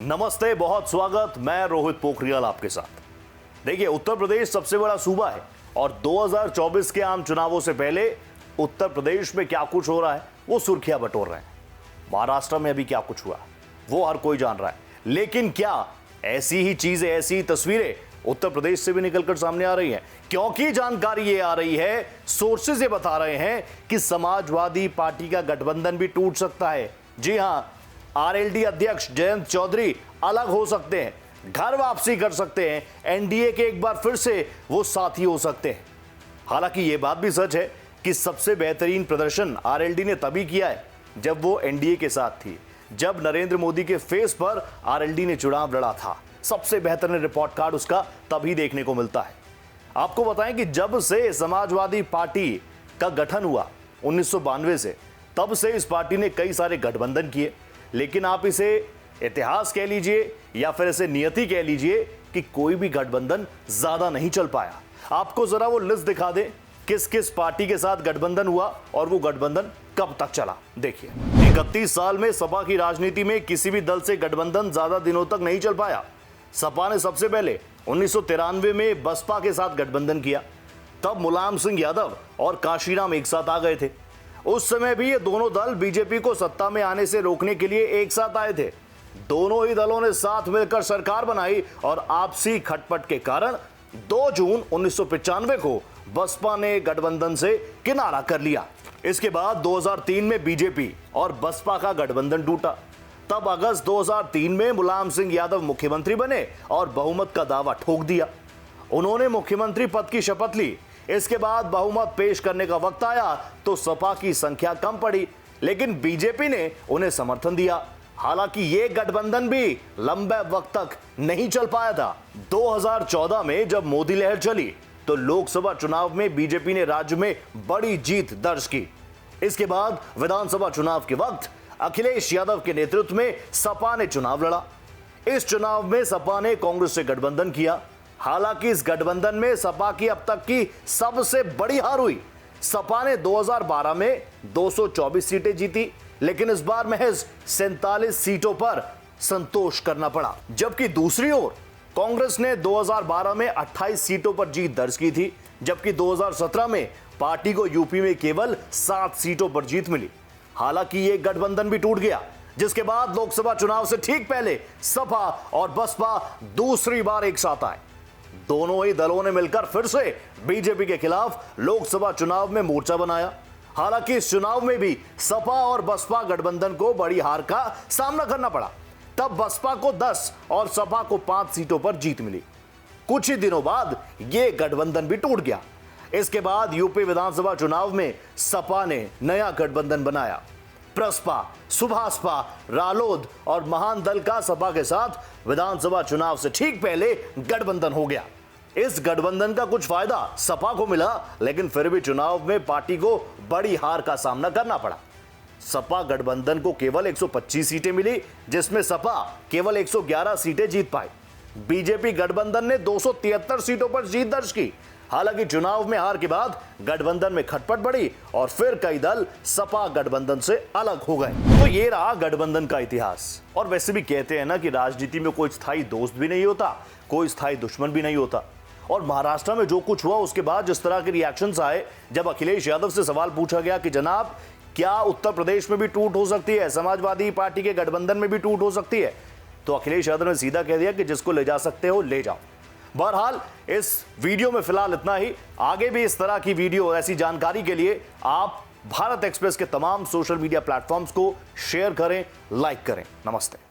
नमस्ते, बहुत स्वागत। मैं रोहित पोखरियाल आपके साथ। देखिए, उत्तर प्रदेश सबसे बड़ा सूबा है और 2024 के आम चुनावों से पहले उत्तर प्रदेश में क्या कुछ हो रहा है वो सुर्खियां बटोर रहे हैं। महाराष्ट्र में अभी क्या कुछ हुआ वो हर कोई जान रहा है, लेकिन क्या ऐसी ही चीजें, ऐसी तस्वीरें उत्तर प्रदेश से भी निकलकर सामने आ रही हैं? क्योंकि जानकारी ये आ रही है, सोर्सेज ये बता रहे हैं कि समाजवादी पार्टी का गठबंधन भी टूट सकता है। जी हां, आरएलडी अध्यक्ष जयंत चौधरी अलग हो सकते हैं, घर वापसी कर सकते हैं, एनडीए के एक बार फिर से वो साथी हो सकते हैं। हालांकि ये बात भी सच है कि सबसे बेहतरीन प्रदर्शन आरएलडी ने तभी किया है जब वो एनडीए के साथ थी, जब नरेंद्र मोदी के फेस पर आरएलडी ने चुनाव लड़ा था। सबसे बेहतरीन रिपोर्ट कार्ड उसका तभी देखने को मिलता है। आपको बताएं कि जब से समाजवादी पार्टी का गठन हुआ 1992 से, तब से इस पार्टी ने कई सारे गठबंधन किए, लेकिन आप इसे इतिहास कह लीजिए या फिर इसे नियति कह लीजिए कि कोई भी गठबंधन ज्यादा नहीं चल पाया। आपको जरा वो लिस्ट दिखा दे किस किस पार्टी के साथ गठबंधन हुआ और वो गठबंधन कब तक चला। देखिए, 31 साल में सपा की राजनीति में किसी भी दल से गठबंधन ज्यादा दिनों तक नहीं चल पाया। सपा ने सबसे पहले 1993 में बसपा के साथ गठबंधन किया, तब मुलायम सिंह यादव और काशीराम एक साथ आ गए थे। उस समय भी ये दोनों दल बीजेपी को सत्ता में आने से रोकने के लिए एक साथ आए थे। दोनों ही दलों ने साथ मिलकर सरकार बनाई और आपसी खटपट के कारण 2 जून 1995 को बसपा ने गठबंधन से किनारा कर लिया। इसके बाद 2003 में बीजेपी और बसपा का गठबंधन टूटा। तब अगस्त 2003 में मुलायम सिंह यादव मुख्यमंत्री बने और बहुमत का दावा ठोक दिया। उन्होंने मुख्यमंत्री पद की शपथ ली। इसके बाद बहुमत पेश करने का वक्त आया तो सपा की संख्या कम पड़ी, लेकिन बीजेपी ने उन्हें समर्थन दिया। हालांकि ये गठबंधन भी लंबे वक्त तक नहीं चल पाया था। 2014 में जब मोदी लहर चली तो लोकसभा चुनाव में बीजेपी ने राज्य में बड़ी जीत दर्ज की। इसके बाद विधानसभा चुनाव के वक्त अखिलेश यादव के नेतृत्व में सपा ने चुनाव लड़ा। इस चुनाव में सपा ने कांग्रेस से गठबंधन किया। हालांकि इस गठबंधन में सपा की अब तक की सबसे बड़ी हार हुई। सपा ने 2012 में 224 सीटें जीती, लेकिन इस बार महज 47 सीटों पर संतोष करना पड़ा। जबकि दूसरी ओर कांग्रेस ने 2012 में 28 सीटों पर जीत दर्ज की थी, जबकि 2017 में पार्टी को यूपी में केवल 7 सीटों पर जीत मिली। हालांकि यह गठबंधन भी टूट गया, जिसके बाद लोकसभा चुनाव से ठीक पहले सपा और बसपा दूसरी बार एक साथ आए। दोनों ही दलों ने मिलकर फिर से बीजेपी के खिलाफ लोकसभा चुनाव में मोर्चा बनाया। हालांकि इस चुनाव में भी सपा और बसपा गठबंधन को बड़ी हार का सामना करना पड़ा। तब बसपा को 10 और सपा को 5 सीटों पर जीत मिली। कुछ ही दिनों बाद यह गठबंधन भी टूट गया। इसके बाद यूपी विधानसभा चुनाव में सपा ने नया गठबंधन बनाया। प्रसपा, सुभासपा, रालोद और महान दल का सपा के साथ विधानसभा चुनाव से ठीक पहले गठबंधन हो गया। इस गठबंधन का कुछ फायदा सपा को मिला, लेकिन फिर भी चुनाव में पार्टी को बड़ी हार का सामना करना पड़ा। सपा गठबंधन को केवल 125 सीटें मिली, जिसमें सपा केवल 111 सीटें जीत पाई। बीजेपी गठबंधन ने 273 सीटों पर जीत दर्ज की। हालांकि चुनाव में हार के बाद गठबंधन में खटपट बढ़ी और फिर कई दल सपा गठबंधन से अलग हो गए। तो ये रहा गठबंधन का इतिहास। और वैसे भी कहते हैं ना कि राजनीति में कोई स्थायी दोस्त भी नहीं होता, कोई स्थायी दुश्मन भी नहीं होता। और महाराष्ट्र में जो कुछ हुआ उसके बाद जिस तरह के रिएक्शंस आए, जब अखिलेश यादव से सवाल पूछा गया कि जनाब क्या उत्तर प्रदेश में भी टूट हो सकती है, समाजवादी पार्टी के गठबंधन में भी टूट हो सकती है, तो अखिलेश यादव ने सीधा कह दिया कि जिसको ले जा सकते हो ले जाओ। बहरहाल इस वीडियो में फिलहाल इतना ही। आगे भी इस तरह की वीडियो, ऐसी जानकारी के लिए आप भारत एक्सप्रेस के तमाम सोशल मीडिया प्लेटफॉर्म्स को शेयर करें, लाइक करें। नमस्ते।